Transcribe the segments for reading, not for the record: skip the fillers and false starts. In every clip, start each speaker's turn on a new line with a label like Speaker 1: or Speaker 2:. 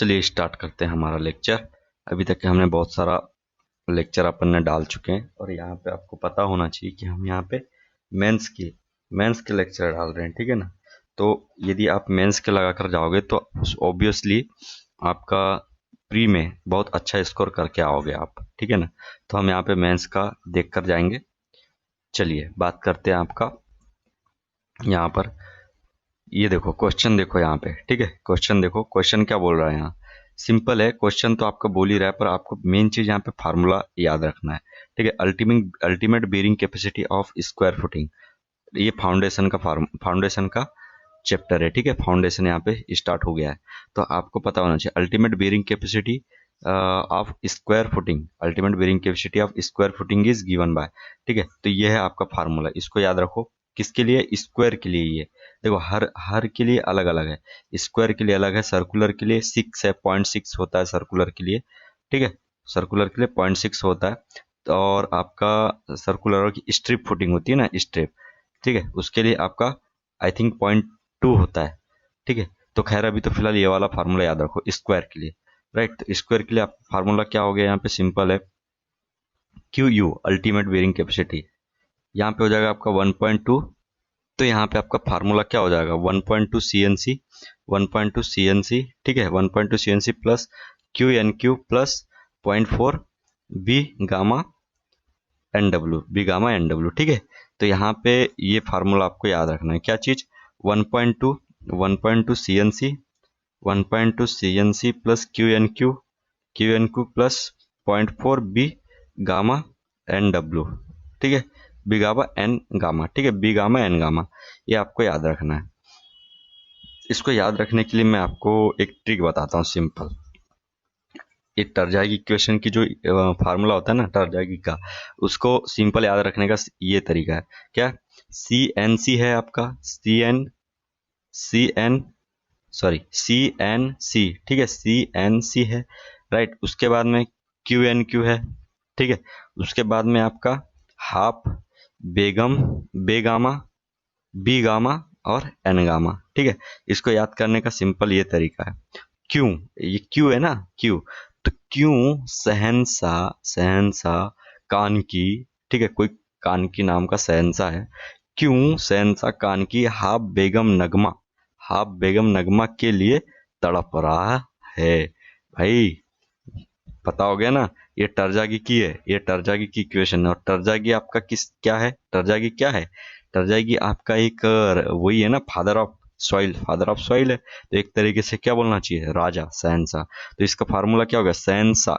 Speaker 1: चलिए स्टार्ट करते हैं हमारा लेक्चर। अभी तक हमने बहुत सारा लेक्चर अपन ने डाल चुके हैं और यहाँ पे आपको पता होना चाहिए कि हम यहाँ पे मेंस के लेक्चर डाल रहे हैं, ठीक है ना। तो यदि आप मेंस के लगा कर जाओगे तो ऑब्वियसली आपका प्री में बहुत अच्छा स्कोर करके आओगे आप, ठीक है ना। तो हम यहाँ पे मेंस का देख कर जाएंगे। चलिए बात करते हैं आपका यहाँ पर। ये देखो क्वेश्चन देखो यहाँ पे, ठीक है। क्वेश्चन देखो, क्वेश्चन क्या बोल रहा है यहाँ। सिंपल है क्वेश्चन, तो आपका बोल ही रहा है, पर आपको मेन चीज यहाँ पे फार्मूला याद रखना है, ठीक है। Ultimate bearing capacity of square footing, ये फाउंडेशन का चैप्टर है, ठीक है। फाउंडेशन यहाँ पे स्टार्ट हो गया है, तो आपको पता होना चाहिए ultimate bearing capacity of square footing. Ultimate bearing capacity of square footing is given by, ठीक है। तो ये है आपका फार्मूला, इसको याद रखो। किसके लिए? स्क्वायर के लिए। ये देखो हर हर के लिए अलग अलग है। स्क्वायर के लिए अलग है, सर्कुलर के लिए 6 है, 0.6 होता है सर्कुलर के लिए, ठीक है। सर्कुलर के लिए 0.6 होता है। तो और आपका सर्कुलर की स्ट्रिप फुटिंग होती है ना, स्ट्रिप, ठीक है, उसके लिए आपका आई थिंक 0.2 होता है, ठीक है। तो खैर अभी तो फिलहाल ये वाला फार्मूला याद रखो स्क्वायर के लिए, राइट। तो स्क्वायर के लिए आप फार्मूला क्या हो गया यहाँ पे? सिंपल है, Q you ultimate bearing capacity, यहाँ पे हो जाएगा आपका 1.2। तो यहाँ पे आपका फार्मूला क्या हो जाएगा? 1.2 C N C, 1.2 C N C, ठीक है। 1.2 C N C plus Q N Q plus 0.4 B gamma N W, B gamma N W, ठीक है। तो यहाँ पे ये फार्मूला आपको याद रखना है, क्या चीज? 1.2 1.2 C N C, 1.2 C N C plus Q N Q plus 0.4 B gamma N W, ठीक है। बी गामा एन गामा, ठीक है, बी गामा एन गामा, ये आपको याद रखना है। इसको याद रखने के लिए मैं आपको एक ट्रिक बताता हूँ सिंपल। ये टरजाई इक्वेशन की जो फार्मूला होता है ना टरजाई का, उसको सिंपल याद रखने का ये तरीका है। क्या? सी एन सी है आपका, सी एन सी एन सी, ठीक है, सी एन सी है, राइट। उसके बाद में क्यू एन क्यू है, ठीक है। उसके बाद में आपका हाफ बेगम बेगामा बी गामा और एन गामा, ठीक है। इसको याद करने का सिंपल ये तरीका है। क्यों? ये क्यों है ना, क्यों। तो क्यों सहनसा, सहनसा कान की, ठीक है, कोई कान की नाम का सहनसा है। क्यों सहनसा कान की हाफ बेगम नगमा के लिए तड़प रहा है। भाई पता हो गया ना, ये टरजागी की है, ये टरजागी की इक्वेशन है। और टरजागी आपका क्या है? टरजागी क्या है? टरजागी आपका एक वही है ना, फादर ऑफ सॉइल है। तो एक तरीके से क्या बोलना चाहिए? राजा, शहंशाह। तो इसका फार्मूला क्या होगा? शहंशाह,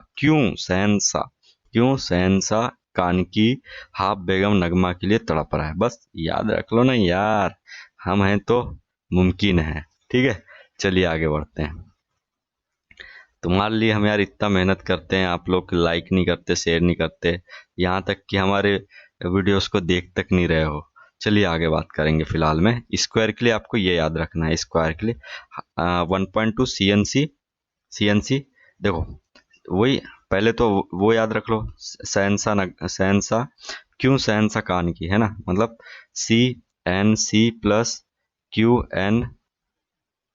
Speaker 1: क्यों शहंशाह कान की हाफ बेगम नगमा के लिए तड़प रहा है। बस याद रख लो ना यार, हम हैं तो मुमकिन है, ठीक है। चलिए आगे बढ़ते हैं। तुम्हारे लिए हम यार इतना मेहनत करते हैं, आप लोग लाइक नहीं करते, शेयर नहीं करते, यहाँ तक कि हमारे वीडियोस को देख तक नहीं रहे हो। चलिए आगे बात करेंगे। फिलहाल में स्क्वायर के लिए आपको ये याद रखना है, स्क्वायर के लिए 1.2 सी एन सी, देखो वही, पहले तो वो याद रख लो, सहनसा क्यों सहनसा कान की है ना, मतलब C N C plus Q N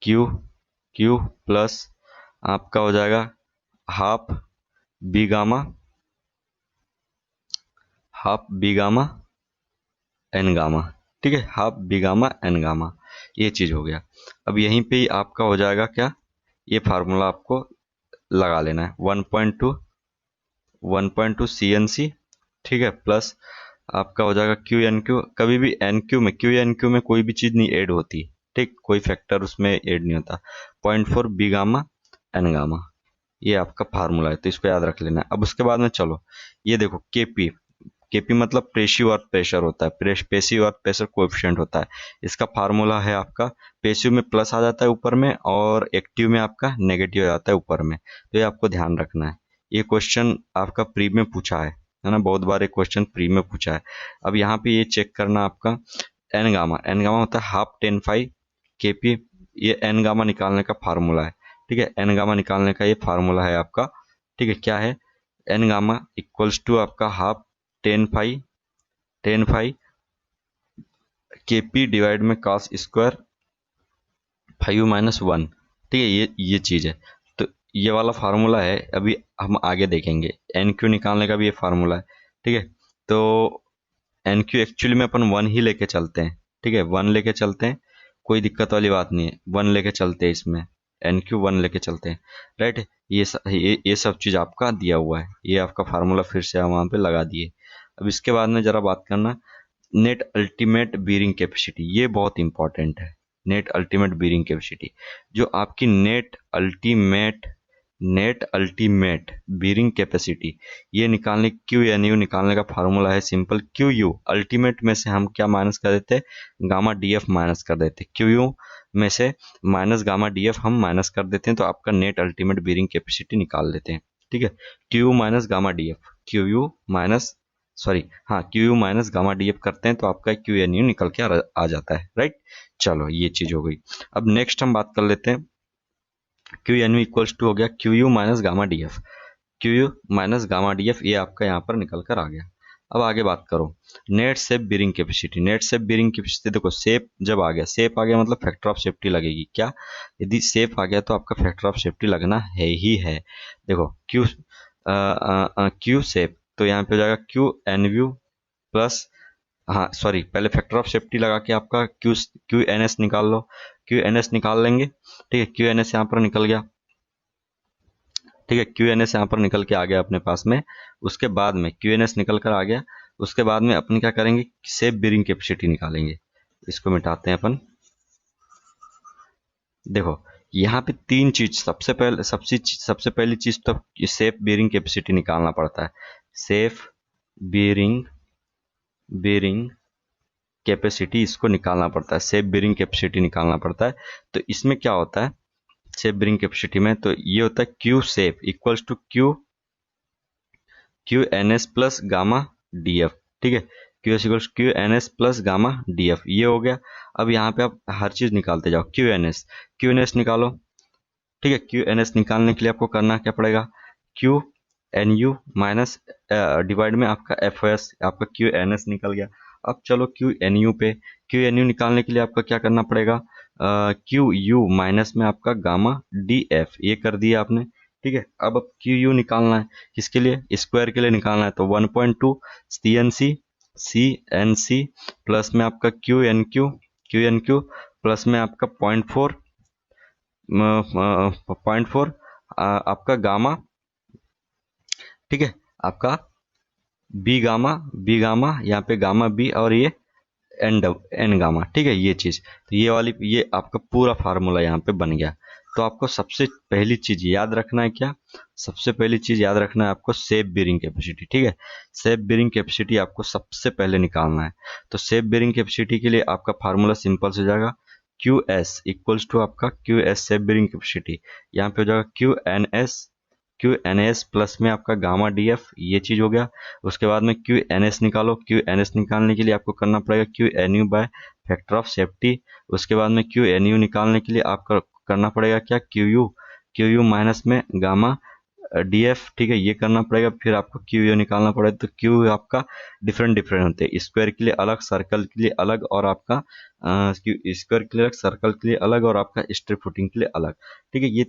Speaker 1: Q Q plus आपका हो जाएगा half B gamma N gamma, ठीक है, half B gamma N gamma, ये चीज हो गया। अब यहीं पे ही आपका हो जाएगा क्या? ये फार्मूला आपको लगा लेना है, 1.2 सी एन सी, ठीक है, प्लस आपका हो जाएगा क्यू एन क्यू। कभी भी क्यू एन क्यू में कोई भी चीज नहीं ऐड होती, ठीक, कोई फैक्टर उसमें ऐड नहीं होता। 0.4 बी गामा एन गामा, ये आपका फार्मूला है, तो इसको याद रख लेना है। अब उसके बाद में चलो, ये देखो केपी, केपी मतलब प्रेशिव अर्थ प्रेशर होता है, पेसिव अर्थ प्रेशर कोएफिशिएंट होता है। इसका फार्मूला है आपका, पेसिव में प्लस आ जाता है ऊपर में और एक्टिव में आपका नेगेटिव आ जाता है ऊपर में। तो ये आपको ध्यान रखना है। ये क्वेश्चन आपका प्री में पूछा है ना, बहुत बार एक क्वेश्चन प्री में पूछा है। अब यहाँ पे ये चेक करना आपका एन गामा होता है हाफ 10 फाई केपी, ये एन गामा निकालने का फार्मूला है, ठीक है। एन गामा निकालने का ये फार्मूला है आपका, ठीक है। क्या है? एन गामा इक्वल्स टू आपका हाफ 10 फाई के पी डिवाइड में कॉस स्क्वायर 5 - 1, ठीक है, ये चीज है। तो ये वाला फार्मूला है, अभी हम आगे देखेंगे। एन क्यू निकालने का भी ये फार्मूला है, ठीक है। तो एन क्यू एक्चुअली में अपन 1 ही लेके चलते हैं, ठीक है, 1 लेके चलते हैं, कोई दिक्कत वाली बात नहीं है, 1 लेके चलते हैं इसमें, एन क्यू 1 लेके चलते हैं, राइट। ये सब चीज़ आपका दिया हुआ है, ये आपका फार्मूला फिर से हम वहाँ पे लगा दिए। अब इसके बाद में ज़रा बात करना नेट अल्टीमेट बीरिंग कैपेसिटी, ये बहुत इंपॉर्टेंट है। नेट अल्टीमेट बीरिंग कैपेसिटी, जो आपकी नेट अल्टीमेट बीरिंग कैपेसिटी, ये निकालने, क्यू एन यू निकालने का फार्मूला है सिंपल, क्यू यू अल्टीमेट में से हम क्या माइनस कर देते हैं, गामा डी एफ माइनस कर देते हैं, क्यू यू में से माइनस गामा डी एफ हम माइनस कर देते हैं, तो आपका नेट अल्टीमेट बीरिंग कैपेसिटी निकाल लेते हैं, ठीक है। Q U minus gamma D F, Q U minus, sorry हाँ, Q U minus gamma D F करते हैं तो आपका क्यू एन यू निकल के आ जाता है, राइट। चलो ये चीज हो गई। अब नेक्स्ट हम बात कर लेते हैं, Q N U equals to हो गया Q U minus gamma D F, Q U minus gamma D F, ये आपका यहाँ पर निकल कर आ गया। अब आगे बात करो नेट सेप बीरिंग कैपेसिटी। नेट सेप बीरिंग कैपेसिटी, देखो सेप जब आ गया, सेप आ गया मतलब फैक्टर ऑफ सेफ्टी लगेगी क्या, यदि सेप आ गया तो आपका फैक्टर ऑफ सेफ्टी लगना है ही है। देखो क्यू सेप, तो यहाँ पे हो जाएगा क्यू एन यू प्लस, हाँ सॉरी, पहले फैक्टर ऑफ सेफ्टी लगा के आपका क्यू एन एस निकाल लो, क्यू एन एस निकाल लेंगे, ठीक है। क्यू एन एस यहाँ पर निकल गया, ठीक है, क्यू एन एस यहाँ पर निकल के आ गया अपने पास में। उसके बाद में क्यू एन एस निकल कर आ गया, उसके बाद में अपन क्या करेंगे, सेफ बीरिंग कैपेसिटी निकालेंगे। इसको मिटाते हैं अपन। देखो यहाँ पे तीन चीज, सबसे पहली चीज तो सेफ बीरिंग कैपेसिटी निकालना पड़ता है। सेफ बीरिंग कैपेसिटी, इसको निकालना पड़ता है, सेफ बीरिंग कैपेसिटी निकालना पड़ता है। तो इसमें क्या होता है सेफ बीरिंग कैपेसिटी में, तो ये होता है Q safe equals to Q N S plus gamma D F, ठीक है। Q S equals Q N S plus gamma D F, ये हो गया। अब यहाँ पे आप हर चीज निकालते जाओ, क्यू एन एस निकालो, ठीक है। क्यू एन एस निकालने के लिए आपको करना क्या पड़ेगा, Q N U minus divide में आपका एफ एस, आपका क्यू एन एस निकल गया। अब चलो क्यू एन यू पे, क्यू एन यू निकालने के लिए आपका क्या करना पड़ेगा, क्यू यू माइनस में आपका गामा डी एफ, ये कर दिया आपने, ठीक है। अब क्यू यू निकालना है, किसके लिए, स्क्वायर के लिए निकालना है, तो 1.2 सी एन सी प्लस में आपका क्यू एन क्यू प्लस में आपका 0.4 आपका गामा, ठीक है, आपका बी गामा यहाँ पे गामा बी, और ये एन गामा, ठीक है, ये चीज। तो ये आपका पूरा फार्मूला यहाँ पे बन गया। तो आपको सबसे पहली चीज याद रखना है क्या, सबसे पहली चीज याद रखना है आपको सेफ बीरिंग कैपेसिटी, ठीक है। सेफ बीरिंग कैपेसिटी आपको सबसे पहले निकालना है। तो सेफ बीरिंग कैपेसिटी के लिए आपका फार्मूला सिंपल से हो जाएगा, क्यू एस इक्वल्स टू आपका Q S safe bearing capacity, यहाँ पे हो जाएगा क्यू एन एस प्लस में आपका गामा डी एफ, ये चीज हो गया। उसके बाद में क्यू एन एस निकालो, क्यू एन एस निकालने के लिए आपको करना पड़ेगा Q N U by factor of safety. उसके बाद में क्यू एन यू निकालने के लिए आपका करना पड़ेगा क्या, क्यू यू माइनस में गामा डी एफ, ठीक है, ये करना पड़ेगा। फिर आपको क्यू यू निकालना पड़ेगा, तो क्यू आपका डिफरेंट होते हैं, स्क्वायर के लिए अलग, सर्कल के लिए अलग, और आपका स्क्वायर के लिए अलग, सर्कल के लिए अलग, और आपका स्ट्रिप फुटिंग के लिए अलग, ठीक है। ये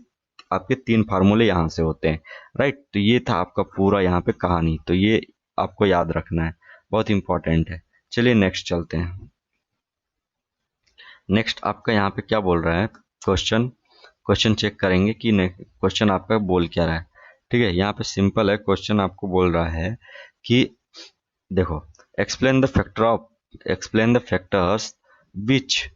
Speaker 1: आपके तीन फार्मूले यहाँ से होते हैं, राइट। तो ये था आपका पूरा यहाँ पे कहानी, तो ये आपको याद रखना है, बहुत इंपॉर्टेंट है। चलिए नेक्स्ट चलते हैं। नेक्स्ट आपका यहाँ पे क्या बोल रहा है, क्वेश्चन चेक करेंगे कि क्वेश्चन आपका बोल क्या रहा है, ठीक है। यहाँ पे सिंपल है, क्वेश्चन आपको बोल रहा है कि देखो explain the factors which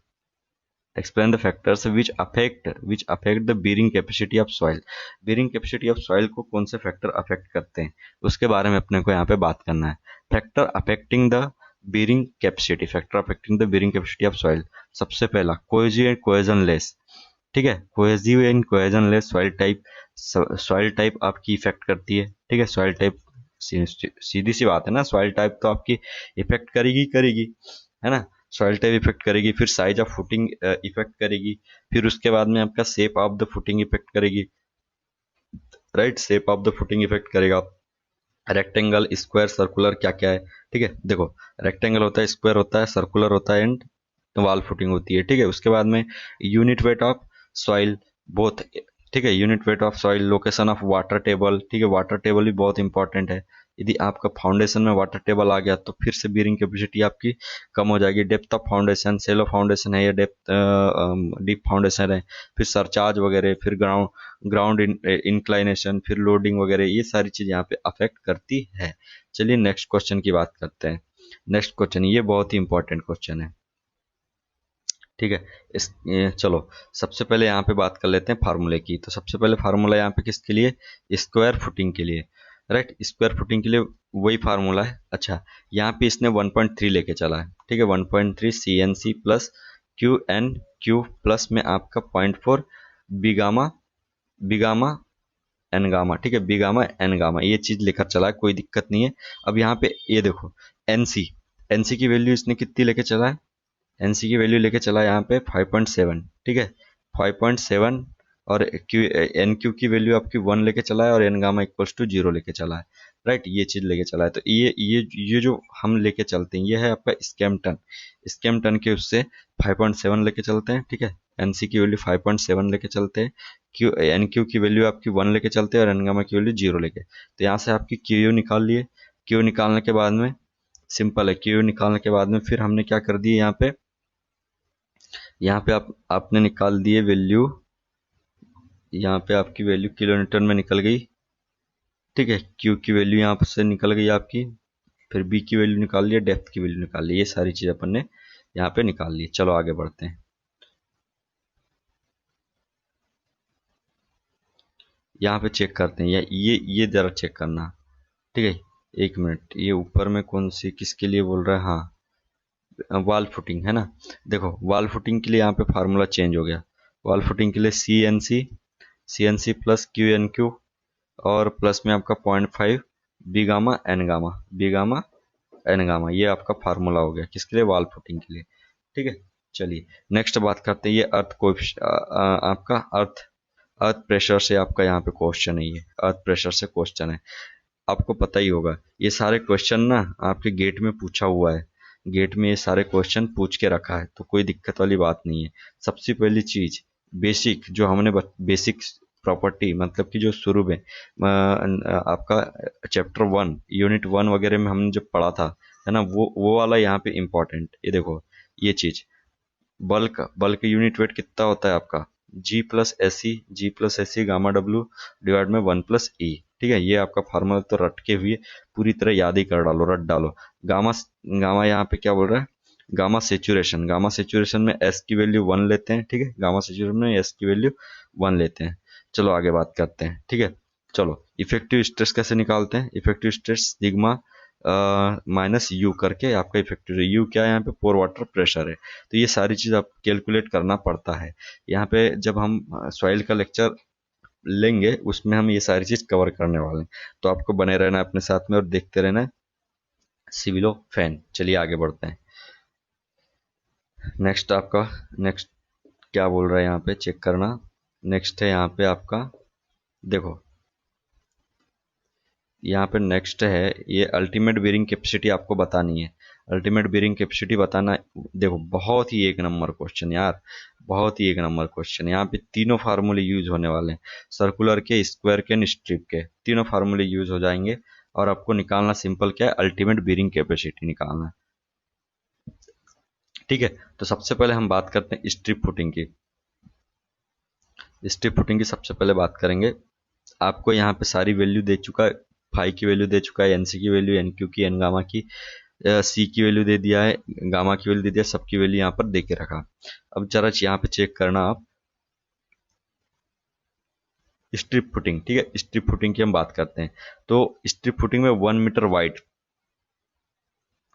Speaker 1: affect the bearing capacity of soil। bearing capacity of soil को कौन से फैक्टर अफेक्ट करते हैं, उसके बारे में अपने को यहाँ पे बात करना है। Factor affecting the bearing capacity of soil, सबसे पहला कोहेसिव एंड कोहेजनलेस, ठीक है। कोहेसिव एंड कोहेजनलेस सॉइल टाइप आपकी इफेक्ट करती है, ठीक है। सॉइल टाइप सीधी सी बात है ना, सॉइल टाइप तो आपकी इफेक्ट करेगी, है ना। सॉइल टाइप इफेक्ट करेगी, फिर साइज ऑफ फुटिंग इफेक्ट करेगी, फिर उसके बाद में आपका shape of the footing effect करेगी, right. Shape of the footing effect करेगा, रेक्टेंगल, स्क्वायर, सर्कुलर, क्या क्या है, ठीक है। देखो रेक्टेंगल होता है, स्क्वायर होता है, सर्कुलर होता है, एंड वॉल फुटिंग होती है, ठीक है। उसके बाद में unit weight of soil, both ठीक है। Unit weight of soil, location of water table, ठीक है, वाटर टेबल भी बहुत इंपॉर्टेंट है। यदि आपका फाउंडेशन में वाटर टेबल आ गया तो फिर से बीयरिंग कैपेसिटी आपकी कम हो जाएगी। Depth of foundation, shallow foundation है या डेप्थ डीप फाउंडेशन है, फिर सरचार्ज वगैरह, फिर ग्राउंड ग्राउंड इंक्लाइनेशन, फिर लोडिंग वगैरह, ये सारी चीज़ यहाँ पे अफेक्ट करती है। चलिए नेक्स्ट क्वेश्चन की बात करते हैं। नेक्स्ट क्वेश्चन ये बहुत ही इंपॉर्टेंट क्वेश्चन है, ठीक है। चलो सबसे पहले यहाँ पे बात कर लेते हैं फार्मूले की। तो सबसे पहले फार्मूला यहाँ पे किसके लिए, स्क्वायर फुटिंग के लिए, राइट। स्क्वायर फुटिंग के लिए वही फार्मूला है। अच्छा, यहाँ पे इसने 1.3 लेके चला है, ठीक है। 1.3 CNC प्लस QNQ प्लस में आपका 0.4 बिगामा बिगामा एन गामा, ठीक है, बिगामा एन गामा, ये चीज लेकर चला है, कोई दिक्कत नहीं है। अब यहाँ पे ये देखो एनसी, एनसी की वैल्यू इसने कितनी लेके चला है, एनसी की वैल्यू लेके चला यहाँ पे 5.7, ठीक है, 5.7। और क्यू एन क्यू की वैल्यू आपकी 1 लेके चला है और एन गामा इक्वल्स टू 0 लेके चला है, राइट। ये चीज लेके चला है। तो ये जो हम लेके चलते हैं ये है आपका स्कैम टन। स्कैम टन के उससे 5.7 लेके चलते हैं, ठीक है। एनसी की वैल्यू 5.7 लेके चलते हैं, एन क्यू की वैल्यू आपकी 1 लेके चलते हैं और एन गामा की वैल्यू 0 लेके। तो यहाँ से आपकी क्यू यू निकाल लिए। क्यू निकालने के बाद में सिंपल है, क्यू निकालने के बाद में फिर हमने क्या कर दिए यहाँ पे आपने निकाल दिए वैल्यू, यहाँ पे आपकी वैल्यू किलोमीटर में निकल गई, ठीक है। क्यू की वैल्यू यहाँ से निकल गई आपकी, फिर बी की वैल्यू निकाल लिया, डेप्थ की वैल्यू निकाल ली, ये सारी चीज अपन ने यहाँ पे निकाल ली। चलो आगे बढ़ते हैं। यहाँ पे चेक करते हैं, ये जरा चेक करना, ठीक है। एक मिनट, ये ऊपर में कौन सी किसके लिए बोल रहा है, हाँ वॉल फुटिंग है ना। देखो वॉल फुटिंग के लिए यहाँ पे फार्मूला चेंज हो गया। वॉल फुटिंग के लिए C N C plus QNQ और प्लस में आपका 0.5 बी गामा एन गामा, ये आपका फार्मूला हो गया किसके लिए, वॉल फुटिंग के लिए, ठीक है। चलिए नेक्स्ट बात करते हैं, ये अर्थ को आपका अर्थ अर्थ प्रेशर से आपका यहाँ पे क्वेश्चन है, ये अर्थ प्रेशर से क्वेश्चन है। आपको पता ही होगा ये सारे क्वेश्चन ना आपके गेट में पूछा हुआ है, गेट में ये सारे क्वेश्चन पूछ के रखा है, तो कोई दिक्कत वाली बात नहीं है। सबसे पहली चीज बेसिक जो हमने बेसिक प्रॉपर्टी, मतलब कि जो शुरू में आपका चैप्टर 1 यूनिट 1 वगैरह में हमने जब पढ़ा था, है ना, वो वाला यहाँ पे इम्पोर्टेंट। ये देखो ये चीज, बल्क बल्क यूनिट वेट कितना होता है आपका, G plus S C gamma W divide में 1 प्लस ई, ठीक है। ये आपका फार्मूला तो रट के हुए पूरी तरह याद ही कर डालो, रट डालो। गामा गामा यहाँ पे क्या बोल रहा है, गामा सेचुरेशन में एस की वैल्यू 1 लेते हैं, ठीक है। गामा सेचुरेशन में एस की वैल्यू 1 लेते हैं। चलो आगे बात करते हैं, ठीक है। चलो इफेक्टिव स्ट्रेस कैसे निकालते हैं, effective stress sigma minus you करके आपका इफेक्टिव, यू क्या है यहाँ पे, पोर वाटर प्रेशर है। तो ये सारी चीज आप कैलकुलेट करना पड़ता है। यहाँ पे जब हम सॉइल का लेक्चर लेंगे उसमें हम ये सारी चीज कवर करने वाले हैं, तो आपको बने रहना है अपने साथ में और देखते रहना है सिविलो फैन। चलिए आगे बढ़ते हैं। नेक्स्ट क्या बोल रहा है यहाँ पे चेक करना। नेक्स्ट है यहाँ पे आपका, देखो यहाँ पे नेक्स्ट है, ये अल्टीमेट बेरिंग कैपेसिटी आपको बतानी है। अल्टीमेट बेरिंग कैपेसिटी बताना, देखो बहुत ही एक नंबर क्वेश्चन यार, बहुत ही एक नंबर क्वेश्चन। यहाँ पे तीनों फार्मूले यूज होने वाले हैं, सर्कुलर के, स्क्वायर के, स्ट्रिप के, तीनों फार्मूले यूज हो जाएंगे। और आपको निकालना सिंपल क्या है, अल्टीमेट बेरिंग कैपेसिटी निकालना है, ठीक है। तो सबसे पहले हम बात करते हैं स्ट्रिप फुटिंग की। स्ट्रिप फुटिंग की सबसे पहले बात करेंगे। आपको यहाँ पे सारी वैल्यू दे चुका है, फाई की वैल्यू दे चुका है, एनसी की वैल्यू, एन क्यू की, एन गामा की, सी की वैल्यू दे दिया है, गामा की वैल्यू दे दिया, सबकी वैल्यू यहाँ पर दे के रखा। अब जरा यहाँ पे चेक करना आप स्ट्रिप फुटिंग, ठीक है। स्ट्रिप फुटिंग की हम बात करते हैं, तो स्ट्रिप फुटिंग में 1 मीटर वाइड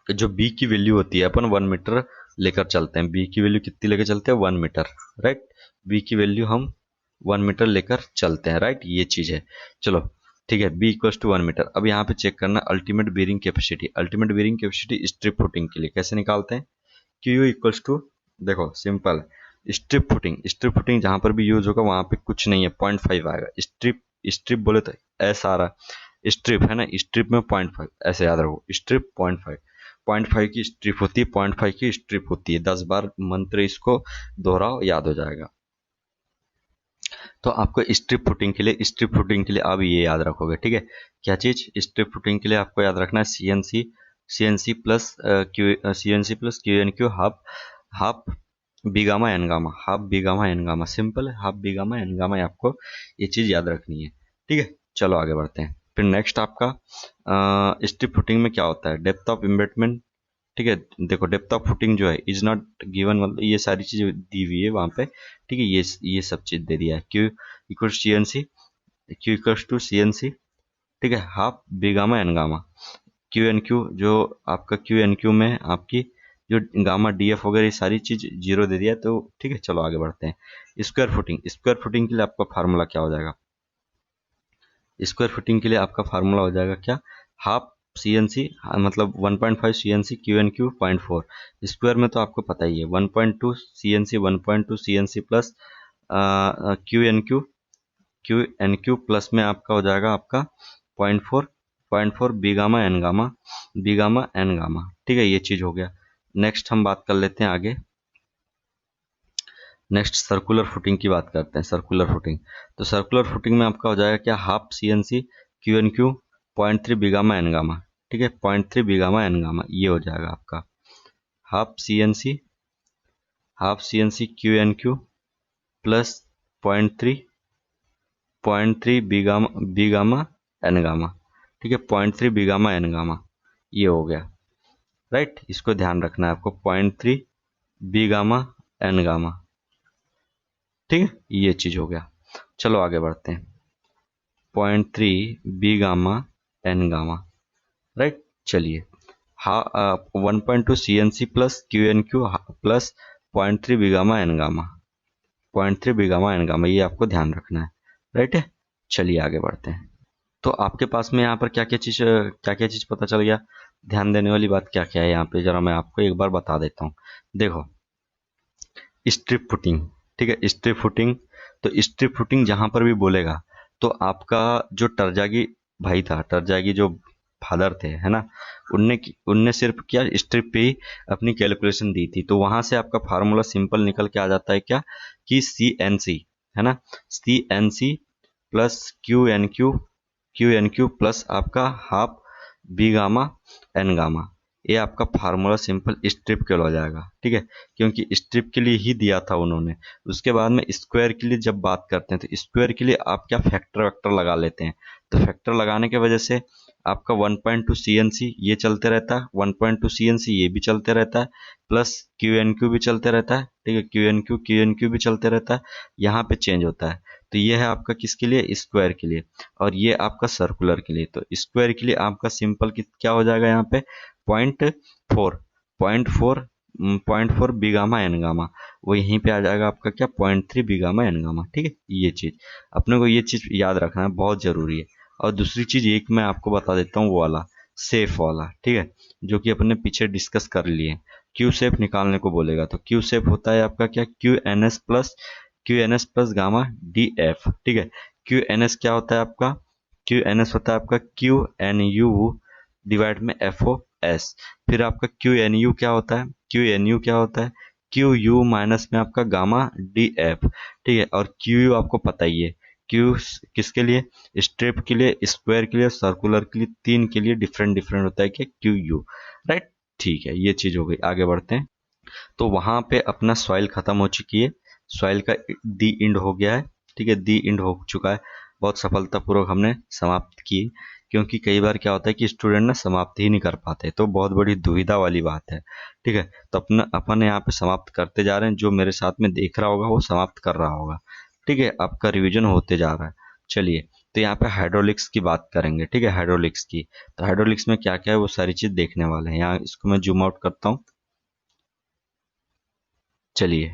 Speaker 1: जो बी की वैल्यू होती है, अपन 1 मीटर लेकर चलते हैं। बी की वैल्यू कितनी लेकर चलते हैं, 1 मीटर, राइट। बी की वैल्यू हम 1 मीटर लेकर चलते हैं, राइट, ये चीज है। चलो ठीक है, बी इक्वल्स टू 1 मीटर। अब यहाँ पे चेक करना ultimate bearing capacity. Ultimate bearing capacity strip footing के लिए कैसे निकालते हैं, क्यू यू इक्वल्स टू, देखो सिंपल, स्ट्रिप फुटिंग जहां पर भी यूज होगा वहां पे कुछ नहीं है, 0.5 आएगा। स्ट्रिप स्ट्रिप बोले तो ऐसा आ रहा, स्ट्रिप है ना, स्ट्रिप में 0.5 ऐसे याद रखो, स्ट्रिप 0.5 की स्ट्रिप होती है, 0.5 की स्ट्रिप होती है। 10 बार मंत्र इसको दोहराओ, याद हो जाएगा। तो आपको स्ट्रिप फुटिंग के लिए अब ये याद रखोगे, ठीक है। क्या चीज़? स्ट्रिप फुटिंग के लिए आपको याद रखना है C N C plus Q N Q half half B gamma N gamma, half B gamma N gamma, simple है, half B gamma N gamma, आपको ये चीज़ याद रखनी है, ठीक है। चलो आगे बढ़ते हैं। फिर नेक्स्ट आपका स्ट्रिप फुटिंग में क्या होता है? डेप्थ ऑफ एम्बेडमेंट, ठीक है। देखो डेप्थ ऑफ फुटिंग जो है इज नॉट गिवन, मतलब ये सारी चीजें दी हुई है वहां पे, ठीक है। ये सब चीज दे दिया है। Q equal C N C, Q equal to C N C, ठीक है, half B gamma N gamma, Q N Q जो आपका क्यू एन क्यू में आपकी जो गामा डी एफ वगैरह ये सारी चीज जीरो दे दिया है, तो ठीक है। चलो आगे बढ़ते हैं। स्क्वायर फुटिंग के लिए आपका फार्मूला क्या हो जाएगा? स्क्वायर फुटिंग के लिए आपका फार्मूला हो जाएगा क्या? हाफ सी एन सी, मतलब 1.5 C N C Q N Q 0.4, square में तो आपको पता ही है 1.2 C N C, 1.2 C N C plus Q N Q plus में आपका हो जाएगा आपका 0.4 बी गामा एन गामा, ठीक है। ये चीज हो गया। नेक्स्ट हम बात कर लेते हैं आगे। नेक्स्ट सर्कुलर फुटिंग की बात करते हैं। सर्कुलर फुटिंग, तो सर्कुलर फुटिंग में आपका हो जाएगा क्या? Half C N C Q N Q 0.3 B gamma N gamma, ठीक है, 0.3 बीगामा एन गामा, ये हो जाएगा आपका half C N C Q N Q plus 0.3 B gamma N gamma, ठीक है, 0.3 बीगामा एन गामा, ये हो गया, राइट। इसको ध्यान रखना है आपको, 0.3 बीगामा एन गामा, ठीक है, ये चीज हो गया। चलो आगे बढ़ते हैं। 0.3 B gamma N gamma, right. चलिए, हाँ, 1.2 C N C plus Q N Q plus 0.3 B gamma N gamma, 0.3 B gamma N gamma, ये आपको ध्यान रखना है, राइट है। चलिए आगे बढ़ते हैं। तो आपके पास में यहाँ पर क्या क्या चीज पता चल गया? ध्यान देने वाली बात क्या क्या है यहाँ पे, जरा मैं आपको एक बार बता देता हूँ। देखो स्ट्रिप फुटिंग, ठीक है, स्ट्रिप फुटिंग, तो स्ट्रिप फुटिंग जहां पर भी बोलेगा तो आपका जो टरजागी भाई था, टरजागी जो फादर थे, है ना, उनने सिर्फ क्या स्ट्रिप पे ही अपनी कैलकुलेशन दी थी, तो वहां से आपका फार्मूला सिंपल निकल के आ जाता है क्या, कि सी एन सी, है ना, C N C plus Q N Q plus आपका half B gamma N gamma, ये आपका फार्मूला सिंपल स्ट्रिप के लिए हो जाएगा, ठीक है, क्योंकि स्ट्रिप के लिए ही दिया था उन्होंने। उसके बाद में स्क्वायर के लिए जब बात करते हैं तो स्क्वायर के लिए आप क्या फैक्टर वैक्टर लगा लेते हैं, तो फैक्टर लगाने की वजह से आपका 1.2 सी एन सी ये चलते रहता है, 1.2 सी एन सी ये भी चलते रहता है, प्लस क्यू एन क्यू भी चलते रहता है, ठीक है, क्यू एन क्यू भी चलते रहता है, यहाँ पे चेंज होता है। तो ये है आपका किसके लिए? स्क्वायर के लिए। और ये आपका सर्कुलर के लिए, तो स्क्वायर के लिए आपका सिंपल क्या हो जाएगा यहाँ पे? 0.4 0.4 बीगामा एन गामा, वो यहीं पे आ जाएगा आपका क्या? 0.3 बीगामा एन गामा, ठीक है। ये चीज अपने को, ये चीज याद रखना है, बहुत जरूरी है। और दूसरी चीज एक मैं आपको बता देता हूँ, वो वाला सेफ वाला, ठीक है, जो कि अपने पीछे डिस्कस कर लिए। क्यू सेफ निकालने को बोलेगा तो क्यू सेफ होता है आपका क्या? Q N S plus gamma D F, ठीक है। क्यू एन एस क्या होता है आपका? क्यू एन एस होता है आपका क्यू एन यू डिवाइड में एफ ओ एस। फिर आपका क्यू एन यू क्या होता है? क्यू यू माइनस में आपका गामा डी एफ, ठीक है। और क्यू यू आपको पता ही है, क्यू किसके लिए? स्ट्रिप के लिए, स्क्वायर के लिए, सर्कुलर के लिए, तीन के लिए डिफरेंट डिफरेंट होता है क्या? Q U, right. ठीक है, ये चीज हो गई। आगे बढ़ते हैं। तो वहां पे अपना सॉइल खत्म हो चुकी है, सॉइल का दी इंड हो गया है, ठीक है, दी इंड हो चुका है, बहुत सफलतापूर्वक हमने समाप्त की। क्योंकि कई बार क्या होता है कि स्टूडेंट ना समाप्त ही नहीं कर पाते, तो बहुत बड़ी दुविधा वाली बात है, ठीक है। तो अपन यहाँ पे समाप्त करते जा रहे हैं, जो मेरे साथ में देख रहा होगा वो समाप्त कर रहा होगा, ठीक है, आपका रिवीजन होते जा रहा है। चलिए, तो यहाँ पे हाइड्रोलिक्स की बात करेंगे, ठीक है, हाइड्रोलिक्स की। तो हाइड्रोलिक्स में क्या क्या है वो सारी चीज देखने वाले हैं। यहाँ इसको मैं जूम आउट करता हूँ। चलिए,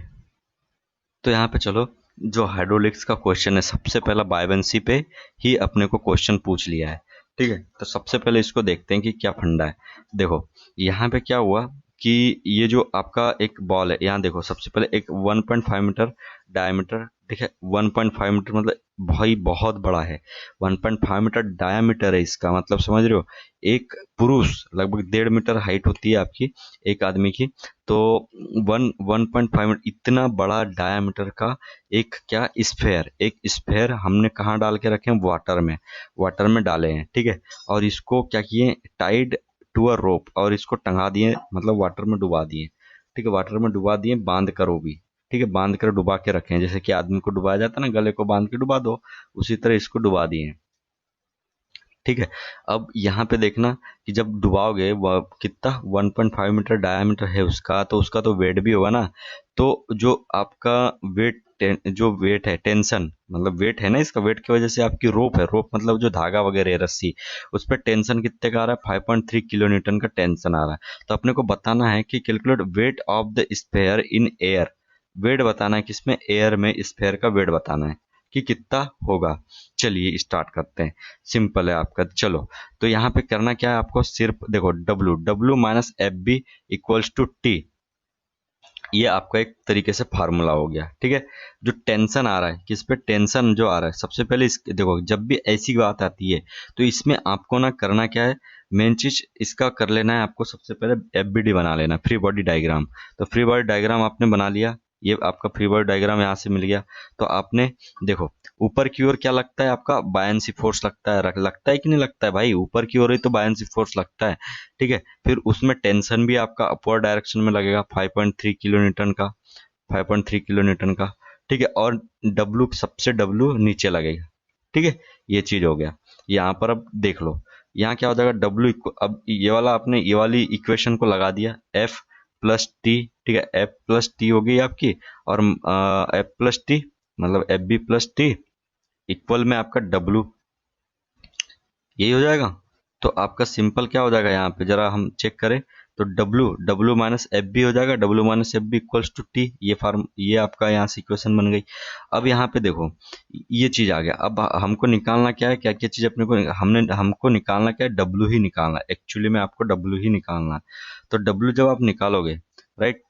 Speaker 1: तो यहाँ पे चलो, जो हाइड्रोलिक्स का क्वेश्चन है, सबसे पहला बायबेंसी पे ही अपने को क्वेश्चन पूछ लिया है, ठीक है। तो सबसे पहले इसको देखते हैं कि क्या फंडा है। देखो यहाँ पे क्या हुआ कि ये जो आपका एक बॉल है, यहाँ देखो सबसे पहले एक 1.5 मीटर डायमीटर, ठीक है, 1.5 मीटर मतलब भाई बहुत बड़ा है। 1.5 मीटर डायमीटर है इसका, मतलब समझ रहे हो, एक पुरुष लगभग 1.5 मीटर हाइट होती है आपकी एक आदमी की, तो 1.5 मीटर इतना बड़ा डायमीटर का एक क्या स्फेयर, एक स्फेयर हमने कहाँ डाल के रखे हैं, वाटर में, वाटर में डाले हैं, ठीक है। और इसको क्या किए, टाइड टू अ रोप, और इसको टंगा दिए, मतलब वाटर में डुबा दिए, ठीक है, वाटर में डुबा दिए, बांध कर वो भी, ठीक है, बांध कर डुबा के रखे हैं, जैसे कि आदमी को डुबाया जाता है ना, गले को बांध के डुबा दो, उसी तरह इसको डुबा दिए हैं, ठीक है। अब यहाँ पे देखना कि जब डुबाओगे वह कितना 1.5 मीटर डायामीटर है उसका, तो उसका तो वेट भी होगा ना, तो जो आपका वेट, जो वेट है, टेंशन मतलब वेट है ना, इसका वेट की वजह से आपकी रोप है, रोप मतलब जो धागा वगैरह है, रस्सी, उस पर टेंशन कितने का आ रहा है, 5.3 किलो न्यूटन का टेंशन आ रहा है। तो अपने को बताना है कि calculate weight of the sphere in air, weight बताना है किसमें, एयर में स्फेयर का वेट बताना है कि कितना होगा। चलिए स्टार्ट करते हैं, सिंपल है आपका, चलो। तो यहाँ पे करना क्या है आपको, सिर्फ देखो W, W minus F B equals to T, ये आपका एक तरीके से फार्मूला हो गया, ठीक है। जो टेंशन आ रहा है, किस पे टेंशन जो आ रहा है, सबसे पहले इस देखो, जब भी ऐसी बात आती है तो इसमें आपको ना करना क्या है, मेन चीज इसका कर लेना है आपको, सबसे पहले एफबीडी बना लेना, फ्री बॉडी डायग्राम। तो फ्री बॉडी डायग्राम आपने बना लिया, ये आपका फ्री बॉडी डायग्राम यहाँ से मिल गया। तो आपने देखो ऊपर की ओर क्या लगता है आपका, बायन्सी फोर्स लगता है, लगता है कि नहीं लगता है भाई, ऊपर की ओर ही तो बायन्सी फोर्स लगता है, ठीक है। फिर उसमें टेंशन भी आपका अपवर्ड डायरेक्शन में लगेगा, 5.3 किलो न्यूटन का, 5.3 किलो न्यूटन का, ठीक है। और डब्लू, सबसे डब्लू नीचे लगेगा, ठीक है। ये चीज हो गया। यहाँ पर अब देख लो, यहाँ क्या हो जाएगा, डब्लू, अब ये वाला आपने ये वाली इक्वेशन को लगा दिया, एफ प्लस टी, ठीक है, एफ प्लस टी हो गई आपकी, और एफ प्लस टी मतलब F B plus T equal में आपका डब्लू, यही हो जाएगा। तो आपका सिंपल क्या हो जाएगा, यहाँ पे जरा हम चेक करें, तो W, W minus F B हो जाएगा, W minus F B equals to T, ये फार्म, ये आपका यहाँ से इक्वेशन बन गई। अब यहाँ पे देखो ये चीज आ गया, अब हमको निकालना क्या है, क्या क्या चीज अपने को, हमको निकालना क्या है, डब्लू ही निकालना है, एक्चुअली में आपको डब्लू ही निकालना है। तो डब्लू जब आप निकालोगे, राइट,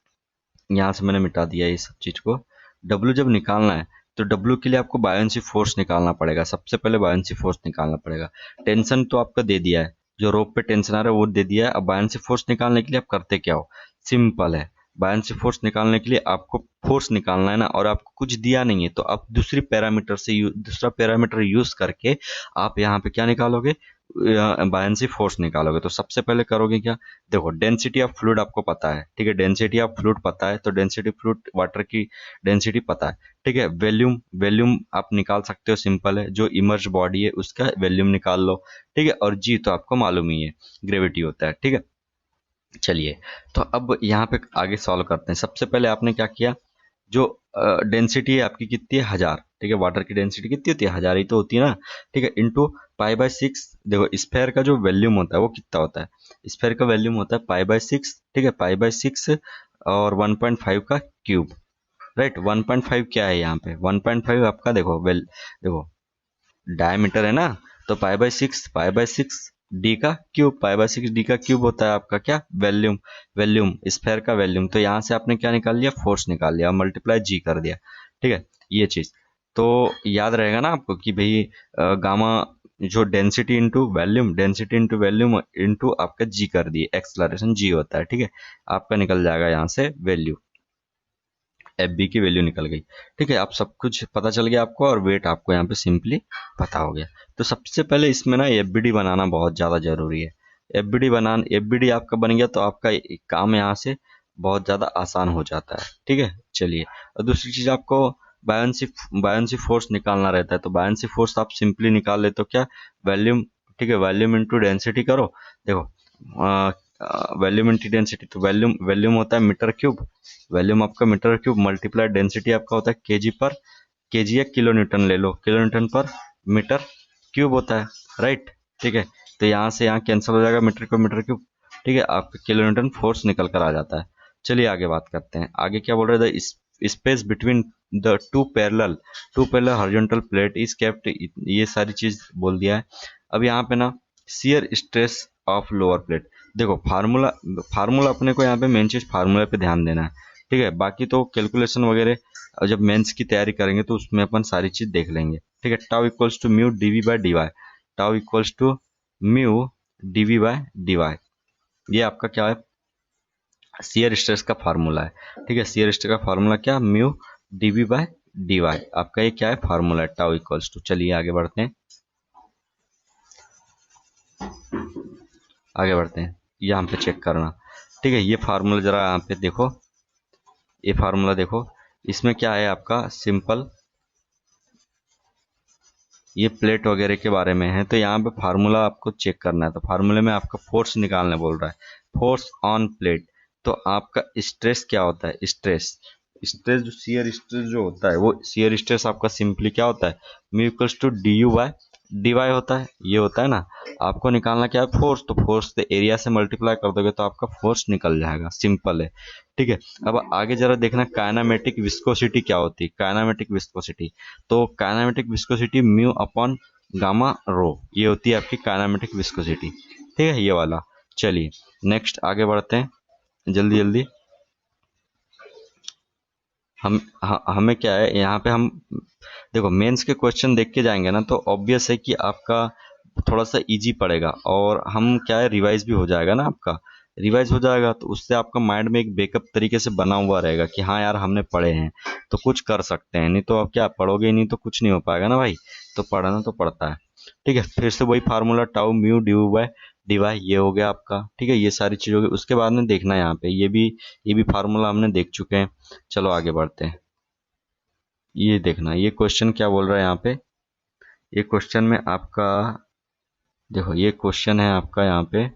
Speaker 1: यहाँ से मैंने मिटा दिया ये सब चीज को, डब्लू जब निकालना है तो डब्लू के लिए आपको बायोन्सी फोर्स निकालना पड़ेगा, सबसे पहले बायोन्सी फोर्स निकालना पड़ेगा। टेंशन तो आपका दे दिया है, जो रोप पे टेंशन आ रहा है वो दे दिया है। अब बायोन्सी फोर्स निकालने के लिए आप करते क्या हो, सिंपल है, बायोन्सी फोर्स निकालने के लिए आपको फोर्स निकालना है ना, और आपको कुछ दिया नहीं है, तो आप दूसरी पैरामीटर से दूसरा पैरामीटर यूज करके आप यहाँ पे क्या निकालोगे, बायन्सी फोर्स निकालोगे। तो सबसे पहले करोगे क्या, देखो डेंसिटी ऑफ फ्लूइड आपको पता है, ठीक है, डेंसिटी ऑफ फ्लूइड पता है, तो डेंसिटी फ्लूइड वाटर की डेंसिटी पता है, ठीक है। वॉल्यूम, वॉल्यूम आप निकाल सकते हो, सिंपल है, जो इमर्ज बॉडी है उसका वॉल्यूम निकाल लो, ठीक है। और जी तो आपको मालूम ही है, ग्रेविटी होता है, ठीक है। चलिए, तो अब यहाँ पे आगे सॉल्व करते हैं। सबसे पहले आपने क्या किया, जो डेंसिटी है आपकी कितनी है, 1000, ठीक है, वाटर की डेंसिटी कितनी होती है, 1000 ही तो होती है ना, ठीक है, इंटू पाई/6। देखो स्फेयर का जो वॉल्यूम होता है वो कितना होता है, स्फेयर का वॉल्यूम होता है पाई/6, ठीक है, पाई/6 और 1.5 का क्यूब, राइट। 1.5 क्या है यहाँ पे, 1.5 आपका देखो देखो डायमीटर है ना, तो पाई/6, पाई/6 डी का क्यूब, पाई/6 डी का क्यूब होता है आपका क्या, वॉल्यूम, वॉल्यूम स्फेयर का वॉल्यूम। तो यहाँ से आपने क्या निकाल लिया, फोर्स निकाल लिया, मल्टीप्लाई जी कर दिया, ठीक है। ये चीज तो याद रहेगा ना आपको कि भाई गामा, जो density into volume, density into volume into आपका जी कर दिए, एक्सलरेशन जी होता है, ठीक है। आपका निकल जाएगा यहाँ से वैल्यू, एफ बी की वैल्यू निकल गई, ठीक है। आप सब कुछ पता चल गया आपको, और वेट आपको यहाँ पे सिंपली पता हो गया। तो सबसे पहले इसमें ना एफ बी डी बनाना बहुत ज़्यादा जरूरी है। एफ बी डी बनाना, एफ बी डी आपका बन गया तो आपका काम यहाँ से बहुत ज़्यादा आसान हो जाता है, ठीक है। चलिए, और दूसरी चीज़ आपको बायोन्सी, बायोन्सी फोर्स निकालना रहता है। तो बायोन्सी फोर्स आप सिंपली निकाल ले तो क्या, वॉल्यूम, ठीक है, वॉल्यूम इंटू डेंसिटी करो, देखो वॉल्यूम इंटू डेंसिटी, तो वॉल्यूम, वॉल्यूम होता है मीटर क्यूब, वॉल्यूम आपका मीटर क्यूब, मल्टीप्लाई डेंसिटी आपका होता है केजी पर, केजी या किलो न्यूटन ले लो, किलो न्यूटन पर मीटर क्यूब होता है, राइट, ठीक है। तो यहाँ से यहाँ कैंसिल हो जाएगा, मीटर क्यूब मीटर क्यूब, ठीक है, आपका किलो न्यूटन फोर्स निकल कर आ जाता है। चलिए आगे बात करते हैं, आगे क्या बोल रहे थे, space between the two parallel horizontal plate is kept, ये सारी चीज बोल दिया है। अब यहाँ पे ना shear stress of lower plate, देखो फार्मूला, फार्मूला अपने को यहाँ पे मेन चीज फार्मूला पे ध्यान देना है, ठीक है। बाकी तो कैलकुलेशन वगैरह जब मेंस की तैयारी करेंगे तो उसमें अपन सारी चीज देख लेंगे, ठीक है। Tau equals to mu DV by DY, tau equals to mu DV by DY, ये आपका क्या है, शियर स्ट्रेस का फार्मूला है, ठीक है। शियर स्ट्रेस का फार्मूला क्या, म्यू डीवी बाय डीवाई, आपका ये क्या है फार्मूला है, टाउ इक्वल्स टू। चलिए आगे बढ़ते हैं, आगे बढ़ते हैं, यहाँ पे चेक करना, ठीक है। ये फार्मूला जरा यहाँ पे देखो, ये फार्मूला देखो, इसमें क्या है आपका सिंपल, ये प्लेट वगैरह के बारे में है, तो यहाँ पे फार्मूला आपको चेक करना है। तो फार्मूले में आपका फोर्स निकालने बोल रहा है, फोर्स ऑन प्लेट। तो आपका स्ट्रेस क्या होता है, स्ट्रेस, स्ट्रेस जो शियर स्ट्रेस जो होता है, वो शियर स्ट्रेस आपका सिंपली क्या होता है, mu equals to D U by D Y होता है, ये होता है ना। आपको निकालना क्या है फोर्स, तो फोर्स से एरिया से मल्टीप्लाई कर दोगे तो आपका फोर्स निकल जाएगा, सिंपल है, ठीक है। अब आगे जरा देखना काइनेमेटिक विस्कोसिटी क्या होती है, काइनेमेटिक विस्कोसिटी, तो kinematic viscosity mu upon gamma rho, ये होती है आपकी काइनेमेटिक विस्कोसिटी, ठीक है, ये वाला। चलिए नेक्स्ट आगे बढ़ते हैं जल्दी जल्दी। हमें क्या है यहाँ पे, हम देखो मेंस के क्वेश्चन देख के जाएंगे ना तो ऑब्वियस है कि आपका थोड़ा सा इजी पड़ेगा, और हम क्या है रिवाइज भी हो जाएगा ना, आपका रिवाइज हो जाएगा तो उससे आपका माइंड में एक बैकअप तरीके से बना हुआ रहेगा कि हाँ यार हमने पढ़े हैं तो कुछ कर सकते हैं, नहीं तो आप क्या पढ़ोगे नहीं तो कुछ नहीं हो पाएगा ना भाई, तो पढ़ना तो पड़ता है, ठीक है। फिर से वही formula tau mu DU by DY, ये हो गया आपका, ठीक है। ये सारी चीज हो गई, उसके बाद में देखना है यहाँ पे ये भी फार्मूला हमने देख चुके हैं। चलो आगे बढ़ते हैं, ये देखना ये क्वेश्चन क्या बोल रहा है यहाँ पे, ये क्वेश्चन में आपका देखो, ये क्वेश्चन है आपका यहाँ पे,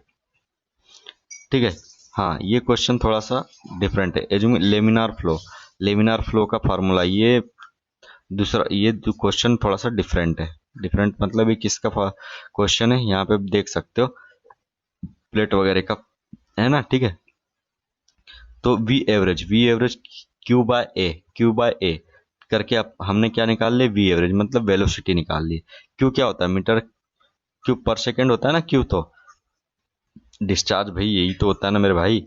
Speaker 1: ठीक है। हाँ ये क्वेश्चन थोड़ा सा डिफरेंट है, assume laminar flow, laminar flow का फार्मूला, ये दूसरा, ये क्वेश्चन थोड़ा सा डिफरेंट है, डिफरेंट मतलब ये किसका क्वेश्चन है, यहाँ पे देख सकते हो प्लेट वगैरह का है ना, ठीक है। तो V average Q by A, Q by A करके आप हमने क्या निकाल लिया, वी एवरेज मतलब वेलोसिटी निकाल ली। क्यू क्या होता है, मीटर क्यूब पर सेकेंड होता है ना, क्यू तो डिस्चार्ज भाई यही तो होता है ना मेरे भाई,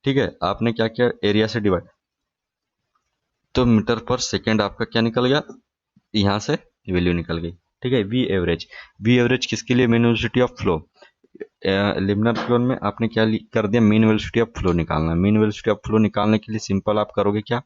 Speaker 1: ठीक है। आपने क्या किया एरिया से डिवाइड, तो मीटर पर सेकेंड आपका क्या निकल गया, यहाँ से वैल्यू निकल गई, ठीक है। वी एवरेज किसके लिए, mean velocity of flow, laminar flow में आपने क्या कर दिया, मीन वेलोसिटी ऑफ फ्लो निकालना, मीन वेलोसिटी ऑफ फ्लो निकालने के लिए सिंपल आप करोगे क्या,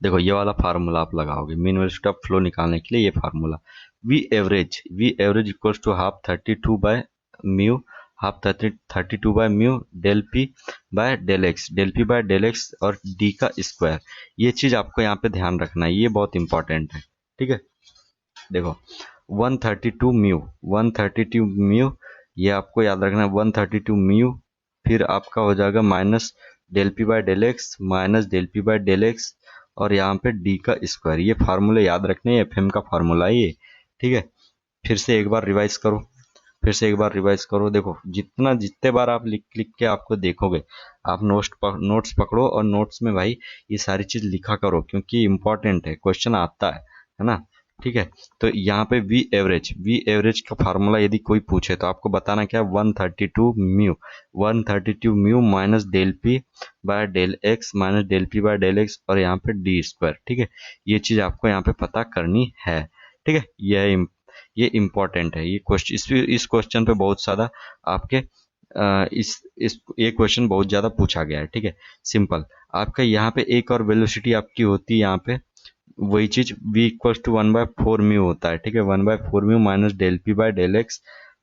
Speaker 1: देखो ये वाला फार्मूला आप लगाओगे मीन वेलोसिटी ऑफ फ्लो निकालने के लिए, ये formula V average equals to half 32 by mu, half 32 by mu del P by del X, del P by del X और डी का स्क्वायर, ये चीज आपको यहाँ पे ध्यान रखना है, ये बहुत इंपॉर्टेंट है, ठीक है। देखो 132 म्यू, 132 म्यू, ये आपको याद रखना है 132 म्यू, फिर आपका हो जाएगा minus del P by del X, minus del P by del X और यहाँ पे डी का स्क्वायर, ये फार्मूले याद रखने, एफएम का फार्मूला है ये, ठीक है। फिर से एक बार रिवाइज करो, फिर से एक बार रिवाइज करो, देखो जितने बार आप लिख लिख के आपको देखोगे, आप नोट्स पकड़ो और नोट्स में भाई ये सारी चीज लिखा करो, क्योंकि इंपॉर्टेंट है, क्वेश्चन आता है ना, ठीक है। तो यहाँ पे वी एवरेज का फार्मूला यदि कोई पूछे तो आपको बताना क्या, 132 mu, 132 mu minus del P by del X minus del P by del X और यहाँ पे डी स्क्वायर, ठीक है। ये चीज आपको यहाँ पे पता करनी है, ठीक है। ये इंपॉर्टेंट है, ये क्वेश्चन, इस क्वेश्चन पे बहुत ज्यादा आपके इस ये क्वेश्चन बहुत ज्यादा पूछा गया है, ठीक है। सिंपल आपका यहाँ पे एक और वेलोसिटी आपकी होती है, यहाँ पे वही चीज v इक्वल्स टू 1/4 म्यू होता है, ठीक है। 1/4 mu minus del P by del X,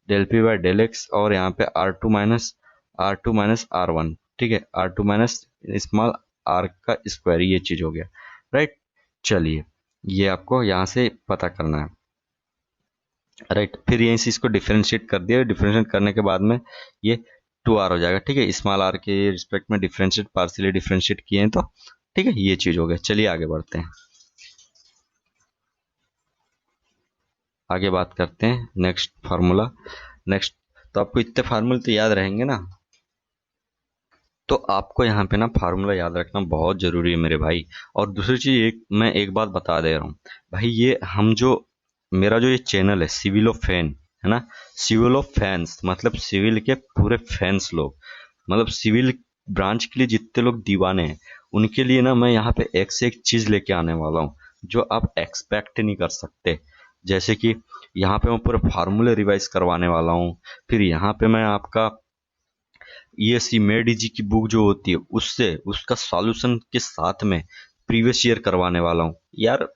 Speaker 1: del P by del X और यहाँ पे R2 माइनस R1, ठीक है, R2 माइनस स्मॉल r का स्क्वायर, ये चीज हो गया, राइट। चलिए ये आपको यहाँ से पता करना है, राइट। फिर यहीं से इसको डिफरेंशिएट कर दिया, डिफरेंशिएट करने के बाद में ये 2r हो जाएगा, ठीक है। स्मॉल r के रिस्पेक्ट में डिफरेंशिएट, पार्शियली डिफरेंशिएट किए हैं तो, ठीक है, ये चीज हो गया। चलिए आगे बढ़ते हैं, आगे बात करते हैं नेक्स्ट फार्मूला, नेक्स्ट। तो आपको इतने फार्मूले तो याद रहेंगे ना, तो आपको यहाँ पे ना फार्मूला याद रखना बहुत जरूरी है मेरे भाई। और दूसरी चीज मैं एक बात बता दे रहा हूँ भाई, ये हम जो मेरा जो ये चैनल है सिविलो फैन, है ना। सिविल ऑफ फैंस मतलब सिविल के पूरे फैंस लोग, मतलब सिविल ब्रांच के लिए जितने लोग दीवाने हैं उनके लिए ना मैं यहाँ पे एक से एक चीज लेके आने वाला हूँ जो आप एक्सपेक्ट नहीं कर सकते। जैसे कि यहाँ पे मैं पूरे फार्मूले रिवाइज करवाने वाला हूँ, फिर यहाँ पे मैं आपका ईएससी मेडी जी की बुक जो होती है उससे उसका सॉल्यूशन के साथ में प्रीवियस ईयर करवाने वाला हूँ। यार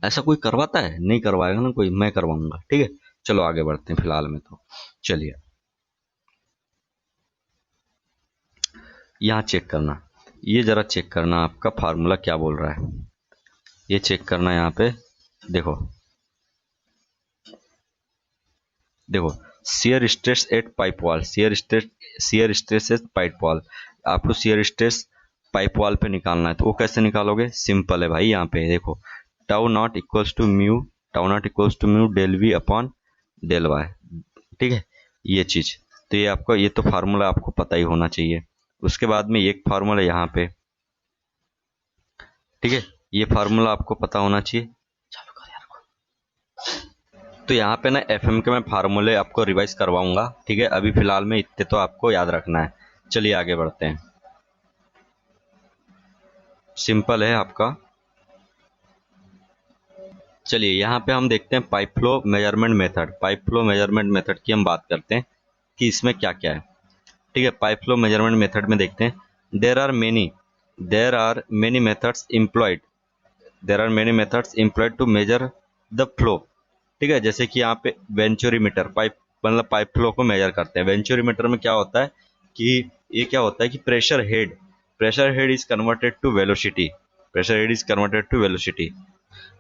Speaker 1: ऐसा कोई करवाता है? नहीं करवाएगा ना कोई, मैं करवाऊंगा। ठीक है, चलो आगे बढ़ते हैं फिलहाल में। तो चलिए यहाँ चेक करना, ये जरा चेक करना आपका फार्मूला क्या बोल रहा है, ये चेक करना यहाँ पे। देखो देखो, shear stress eight pipe wall, shear stress eight pipe wall, आपको शियर स्ट्रेस पाइप वॉल पे निकालना है। तो वो कैसे निकालोगे? सिंपल है भाई, यहाँ पे देखो tau not equals to mu, tau not equals to mu del V upon del Y. ठीक है, ये चीज तो ये आपको, ये तो फार्मूला आपको पता ही होना चाहिए। उसके बाद में एक फार्मूला यहाँ पे, ठीक है, ये फार्मूला आपको पता होना चाहिए। चालू कर यार को। तो यहाँ पे ना एफएम के मैं फार्मूले आपको रिवाइज करवाऊंगा। ठीक है, अभी फिलहाल में इतने तो आपको याद रखना है। चलिए आगे बढ़ते हैं। सिंपल है आपका। चलिए यहाँ पे हम देखते हैं pipe flow measurement method, pipe flow measurement method की हम बात करते हैं कि इसमें क्या क्या है। ठीक है, पाइप फ्लो मेजरमेंट मेथड में देखते हैं there are many methods employed, there are many methods employed to measure the flow. ठीक है, जैसे कि यहाँ पे वेंचुरीमीटर, पाइप मतलब पाइप फ्लो को मेजर करते हैं। वेंचुरीमीटर में क्या होता है कि ये क्या होता है कि pressure head is converted to velocity, pressure head is converted to velocity.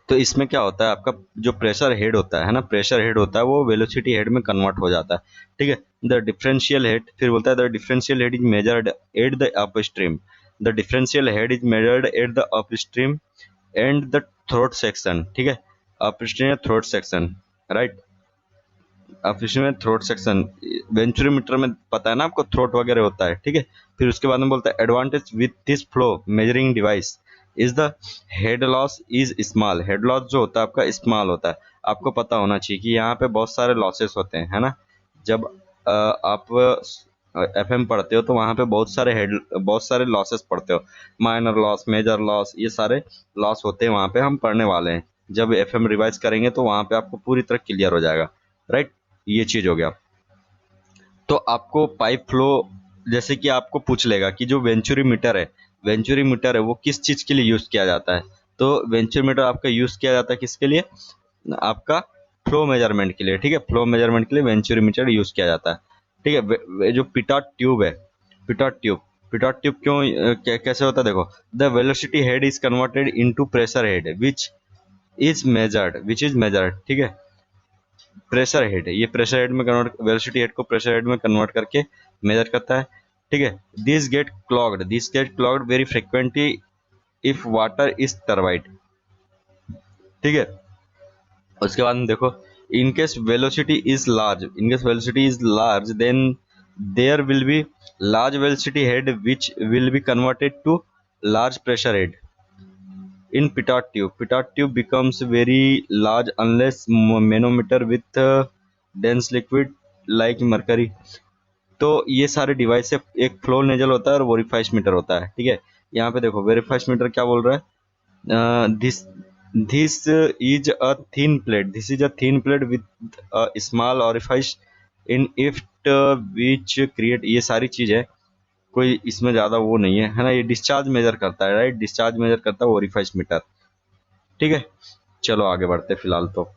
Speaker 1: तो इसमें क्या होता है, आपका जो प्रेशर हेड होता है ना, प्रेशर हेड होता है वो वेलोसिटी हेड में कन्वर्ट हो जाता है। ठीक है, द डिफरेंशियल हेड, फिर बोलता है the differential head is measured at the up stream, the differential head is measured at the up stream and the throat section. ठीक है, up stream throat section, right. अब इसमें थ्रोट सेक्शन, वेंचुरीमीटर में पता है ना आपको थ्रोट वगैरह होता है। ठीक है, फिर उसके बाद में बोलता है advantage with this flow measuring device is the head loss is small, head loss जो होता है आपका स्मॉल होता है। आपको पता होना चाहिए कि यहाँ पे बहुत सारे लॉसेस होते हैं, है ना। जब आप एफएम पढ़ते हो तो वहाँ पे बहुत सारे लॉसेस पढ़ते हो, माइनर लॉस, मेजर लॉस, ये सारे लॉस होते हैं वहाँ पे, हम पढ़ने वाले हैं। जब एफएम रिवाइज करेंगे तो वहाँ पे आपको पूरी तरह क्लियर हो जाएगा, राइट। ये चीज हो गया। तो आपको पाइप फ्लो, जैसे कि आपको पूछ लेगा कि जो वेंचुरीमीटर है वो किस चीज के लिए यूज किया जाता है। तो वेंचुरीमीटर आपका यूज किया जाता है किसके लिए? आपका फ्लो मेजरमेंट के लिए। ठीक है, फ्लो मेजरमेंट के लिए वेंचुरीमीटर यूज किया जाता है। ठीक है, जो पिटॉट ट्यूब है, पिटॉट ट्यूब क्यों कैसे होता है? देखो, the velocity head is converted into pressure head which is measured. ठीक है, प्रेशर हेड है, ये प्रेशर हेड में कन्वर्ट, वेलोसिटी हेड को प्रेशर हेड में कन्वर्ट करके मेजर करता है। ठीक है, this gate clogged very frequently if water is turbid. ठीक है, उसके बाद में देखो, in case velocity is large then there will be large velocity head which will be converted to large pressure head in pitot tube becomes very large unless manometer with dense liquid like mercury। तो ये सारे device से एक flow nasal होता है और वेरीफाइस metre होता है। ठीक है, यहाँ पे देखो वेरीफाइस मीटर क्या बोल रहा है, this this is a thin plate with small orifice in it which create, ये सारी चीज है, कोई इसमें ज्यादा वो नहीं है ना। ये डिस्चार्ज मेजर करता है, राइट, डिस्चार्ज मेजर करता है ओरिफाइस मीटर। ठीक है, चलो आगे बढ़ते फिलहाल। तो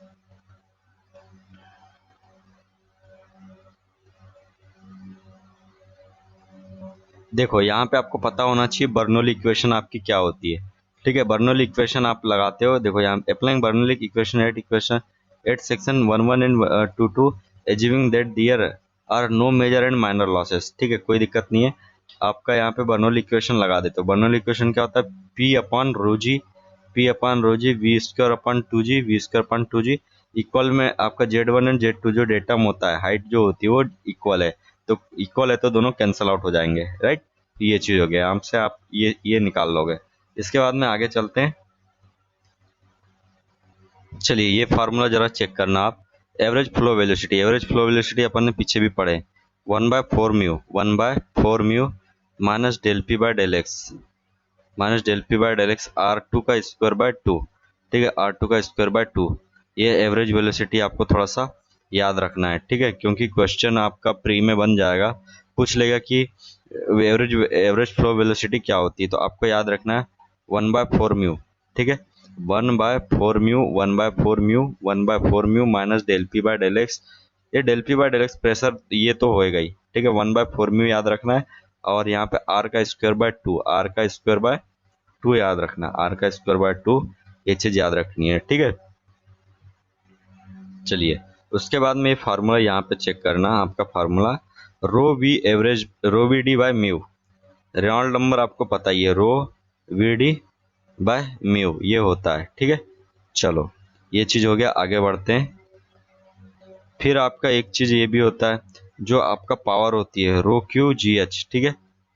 Speaker 1: देखो यहाँ पे आपको पता होना चाहिए बर्नौली इक्वेशन आपकी क्या होती है। ठीक है, बर्नौली इक्वेशन आप लगाते हो, देखो यहाँ applying Bernoulli equation at section 11 and 22 assuming that there are no major and minor losses. ठीक है, कोई दिक्कत नहीं है। आपका यहाँ पे बर्नौली इक्वेशन लगा देते हो। बर्नौली इक्वेशन क्या होता है? P upon rho G V square upon two G equal में आपका Z1 एंड Z2 जो डेटम होता है, हाइट जो होती है वो इक्वल है। तो इक्वल है तो दोनों कैंसल आउट हो जाएंगे, राइट। ये चीज हो गया, हमसे आप ये निकाल लोगे। इसके बाद में आगे चलते हैं। चलिए ये फार्मूला जरा चेक करना आप, एवरेज फ्लो वेलोसिटी अपन ने पीछे भी पढ़े, 1/4 mu minus del P by del X, R2 का स्क्वायर बाय 2, ठीक है, R2 का स्क्वायर बाय 2। ये एवरेज वेलोसिटी आपको थोड़ा सा याद रखना है, ठीक है, क्योंकि क्वेश्चन आपका प्री में बन जाएगा, पूछ लेगा कि एवरेज फ्लो वेलोसिटी क्या होती है, तो आपको याद रखना है 1/4 म्यू, ठीक है, 1/4 mu minus del P by del X. ये del P by del X pressure ये तो होएगा ही, ठीक है, 1/4 म्यू याद रखना है, और यहाँ पे आर का स्क्वायर बाय 2, आर का स्क्वायर बाय 2 याद रखना, आर का स्क्वायर बाय 2, ये चीज याद रखनी है, ठीक है। चलिए उसके बाद में ये फार्मूला यहाँ पे चेक करना, आपका formula rho V D by mu, Reynold number आपको पता ही है, rho V D by mu ये होता है, ठीक है। चलो ये चीज हो गया, आगे बढ़ते हैं। फिर आपका एक चीज ये भी होता है, जो आपका पावर होती है रो क्यू जी एच, ठीक है,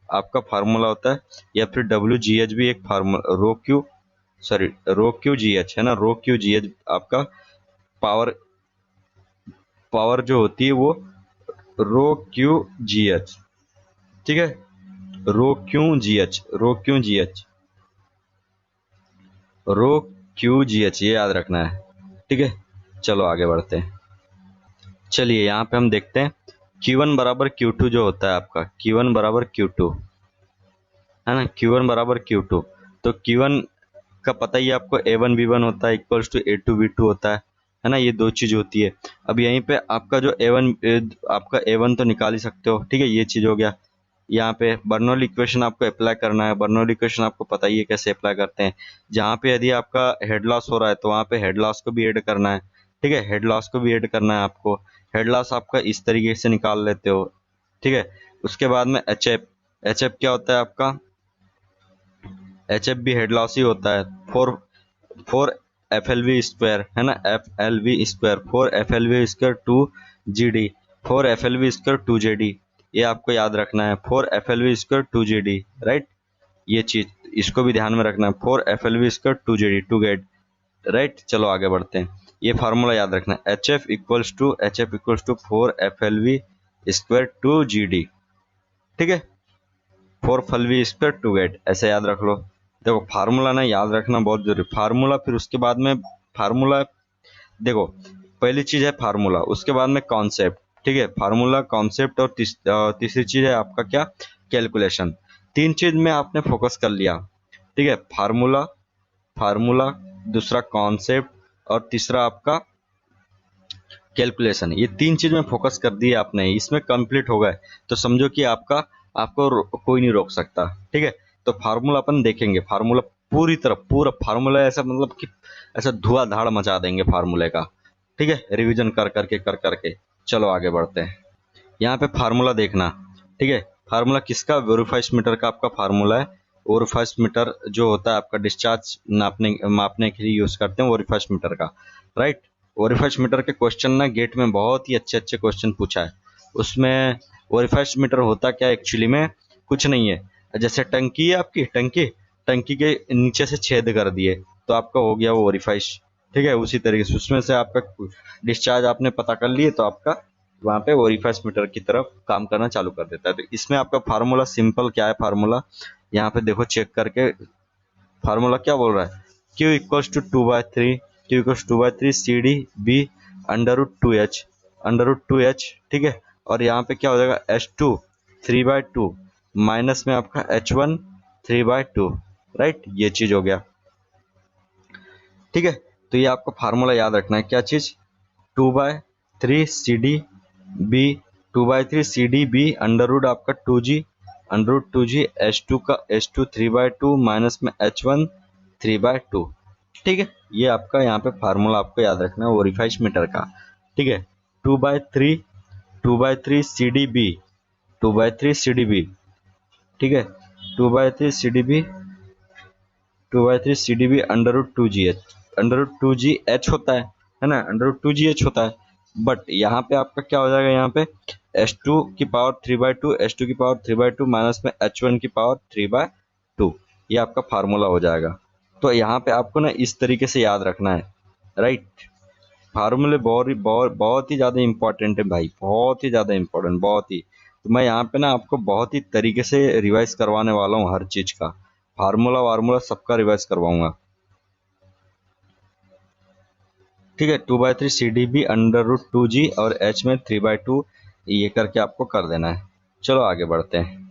Speaker 1: आपका फार्मूला होता है, या फिर डब्ल्यू जी एच भी एक फार्मूला, रो क्यू जी एच है ना, रो क्यू जी एच आपका पावर पावर जो होती है वो रो क्यू जी एच, ठीक है, रो क्यू जी एच, ये याद रखना है, ठीक है। चलो आगे बढ़ते हैं। चलिए यहाँ पे हम देखते हैं Q1 बराबर Q2 जो होता है आपका, Q1 बराबर Q2 है ना, Q1 बराबर Q2, तो Q1 का पता ही आपको A1 B1 होता है, इक्वल्स टू A2 B2 होता है ना, ये दो चीज होती है। अब यहीं पे आपका जो आपका A1 तो निकाल ही सकते हो, ठीक है, ये चीज हो गया। यहाँ पे बर्नौली इक्वेशन आपको अप्लाई करना है, बर्नौली इक्वेशन आपको पता ही है कैसे अप्लाई करते हैं। जहाँ पे यदि आपका हेड लॉस हो रहा है तो वहाँ पे हेड लॉस को भी ऐड करना है, ठीक है, हेड लॉस को भी ऐड करना है आपको। हेड लॉस आपका इस तरीके से निकाल लेते हो, ठीक है। उसके बाद में एच एफ क्या होता है आपका, एच एफ भी हेड लॉस ही होता है, four four F L V square है ना, four F L V square two G D, 4 FLV² 2JD, ये आपको याद रखना है, 4 FLV² 2JD, राइट, ये चीज इसको भी ध्यान में रखना है, 4 FLV² 2JD to get, right. चलो आगे बढ़ते हैं, ये फार्मूला याद रखना है, HF equals to 4 FLV² 2GD, ठीक है, 4 FLV² टू गेट, ऐसे याद रख लो। देखो फार्मूला ना याद रखना बहुत जरूरी, फार्मूला, फिर उसके बाद में फार्मूला, देखो पहली चीज है फार्मूला, उसके बाद में कॉन्सेप्ट, ठीक है, फार्मूला, कॉन्सेप्ट, और तीसरी चीज है आपका क्या, कैलकुलेशन। तीन चीज में आपने फोकस कर लिया, ठीक है, फार्मूला, दूसरा कॉन्सेप्ट, और तीसरा आपका कैलकुलेशन, ये तीन चीज में फोकस कर दिया आपने, इसमें कंप्लीट हो गए तो समझो कि आपको कोई नहीं रोक सकता, ठीक है। तो फार्मूला अपन देखेंगे, फार्मूला पूरा फार्मूला, ऐसा मतलब कि ऐसा धुआंधार मचा देंगे फार्मूले का, ठीक है, रिवीजन कर करके। चलो आगे बढ़ते हैं, यहाँ पे फार्मूला देखना, ठीक है, फार्मूला किसका, वोरीफाइस मीटर का आपका फार्मूला है। वोरीफाइस मीटर जो होता है आपका डिस्चार्ज मापने के लिए यूज करते हैं वोरीफाइस मीटर का, राइट। वोरीफाइस मीटर के क्वेश्चन ना गेट में बहुत ही अच्छे क्वेश्चन पूछा है, उसमें वोरीफाइस मीटर होता क्या एक्चुअली में, कुछ नहीं है, जैसे टंकी है आपकी, टंकी के नीचे से छेद कर दिए तो आपका हो गया वो वोरीफाइस, ठीक है, उसी तरीके से उसमें से आपका डिस्चार्ज आपने पता कर लिए तो आपका वहां पे वोरीफाइस मीटर की तरफ काम करना चालू कर देता है। तो इसमें आपका फार्मूला सिंपल क्या है, फार्मूला यहाँ पे देखो चेक करके, फार्मूला क्या बोल रहा है, Q=2/3 CD/B √2H, ठीक है, और यहाँ पे क्या हो जाएगा, H2 3/2 माइनस में आपका H1 3/2, राइट, ये चीज हो गया, ठीक है। तो ये आपको फार्मूला याद रखना है, क्या चीज, 2/3 CD/B, 2/3 CD/B अंडर आपका 2G H2 3/2 माइनस में H1 3/2, ठीक है। ये आपका यहाँ पे फार्मूला आपको याद रखना है वोरीफाइस मीटर का, ठीक है, 2/3 CD/B, 2/3 CD/B, ठीक है, 2/3 CD/B, 2/3 CD/B under root 2G H है ना, अंडर रूट 2GH होता है, बट यहाँ पे आपका क्या हो जाएगा, यहाँ पे H2 की पावर 3/2 माइनस में H1 की पावर 3/2, ये आपका फार्मूला हो जाएगा। तो यहाँ पे आपको ना इस तरीके से याद रखना है, राइट। फार्मूले बहुत ही ज़्यादा इंपॉर्टेंट है भाई, बहुत ही ज़्यादा इंपॉर्टेंट, बहुत ही। तो मैं यहाँ पे ना आपको बहुत ही तरीके से रिवाइज करवाने वाला हूँ हर चीज़ का, फार्मूला वार्मूला सबका रिवाइज करवाऊंगा। ठीक है, 2/3 CDB √2G और H में 3/2, ये करके आपको कर देना है। चलो आगे बढ़ते हैं।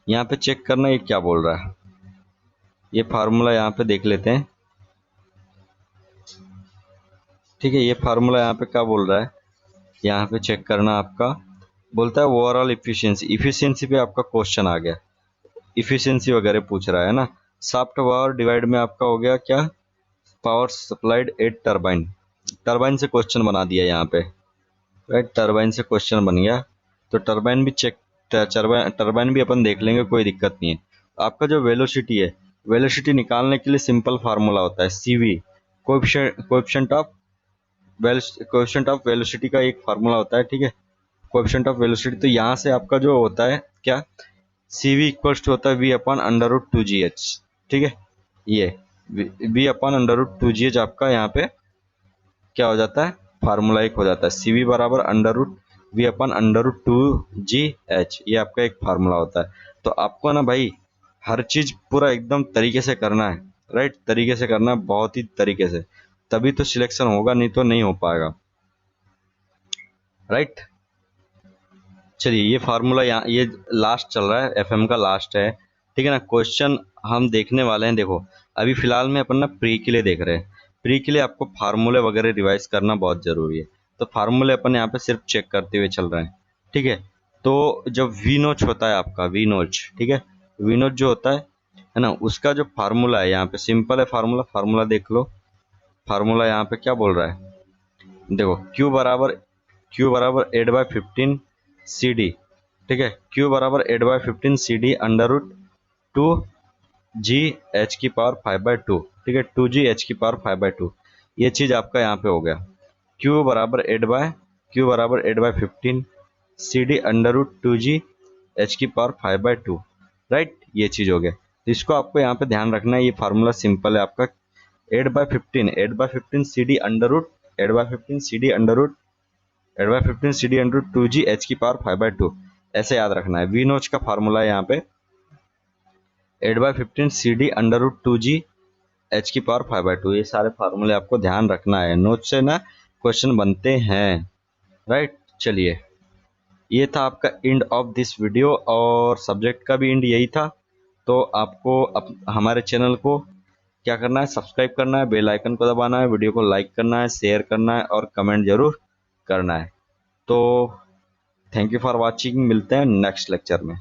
Speaker 1: यहाँ पे चेक करना ये क्या बोल रहा है, ये फार्मूला यहाँ पे देख लेते हैं। ठीक है, ये फार्मूला यहाँ पे क्या बोल रहा है, यहाँ पे चेक करना आपका बोलता है ओवरऑल इफिशियंसी, इफिशियंसी पे आपका क्वेश्चन आ गया, इफिशियंसी वगैरह पूछ रहा है ना। शाफ्ट पावर डिवाइड में आपका हो गया क्या, power supplied eight turbine, turbine से क्वेश्चन बना दिया यहाँ पे, राइट, टरबाइन से क्वेश्चन बन गया। तो टरबाइन भी चेक, टरबाइन भी अपन देख लेंगे, कोई दिक्कत नहीं है। आपका जो वेलोसिटी है, वेलोसिटी निकालने के लिए सिंपल फार्मूला होता है CV, coefficient of coefficient of velocity का एक फार्मूला होता है। ठीक है, कोएफिशिएंट ऑफ वेलोसिटी, तो यहाँ से आपका जो होता है क्या, CV इक्वल्स टू होता है V/√2GH। ठीक है, ये V/√2GH आपका यहाँ पे क्या हो जाता है, फार्मूला एक हो जाता है, CV बराबर V/√2GH, ये आपका एक फार्मूला होता है। तो आपको ना भाई हर चीज पूरा एकदम तरीके से करना है, राइट, तरीके से करना है, बहुत ही तरीके से, तभी तो सिलेक्शन होगा, नहीं तो नहीं हो पाएगा, राइट। चलिए ये फार्मूला यहाँ, ये लास्ट चल रहा है, FM का लास्ट है। ठीक है ना, क्वेश्चन हम देखने वाले हैं। देखो अभी फिलहाल में अपन ना प्री के लिए देख रहे हैं, प्री के लिए आपको फार्मूले वगैरह रिवाइज करना बहुत जरूरी है। तो फार्मूले अपन यहाँ पे सिर्फ चेक करते हुए चल रहे हैं। ठीक है, तो जब वी नोच होता है आपका, वी नोच, ठीक है, वी नोच जो होता है ना, उसका जो फार्मूला है यहाँ पे सिंपल है, फार्मूला फार्मूला देख लो। फार्मूला यहाँ पे क्या बोल रहा है, देखो Q बराबर 8/15 CD। ठीक है, Q बराबर 8/15 CD √2GH⁵/2। ठीक है, 2GH⁵/2, ये चीज आपका यहाँ पे हो गया। Q बराबर 8/2G⁵/2, राइट, ये चीज हो गया। तो इसको आपको यहाँ पे ध्यान रखना है, ये फार्मूला सिंपल है आपका, 8/15 ऐसे याद रखना है। वी नोच का फार्मूला है यहाँ पे 8/15 CD √2GH⁵/2, ये सारे फार्मूले आपको ध्यान रखना है, नोच से ना क्वेश्चन बनते हैं, राइट। चलिए ये था आपका एंड ऑफ दिस वीडियो, और सब्जेक्ट का भी एंड यही था। तो आपको हमारे चैनल को क्या करना है, सब्सक्राइब करना है, बेल आइकन को दबाना है, वीडियो को लाइक करना है, शेयर करना है और कमेंट जरूर करना है। तो थैंक यू फॉर वॉचिंग, मिलते हैं नेक्स्ट लेक्चर में।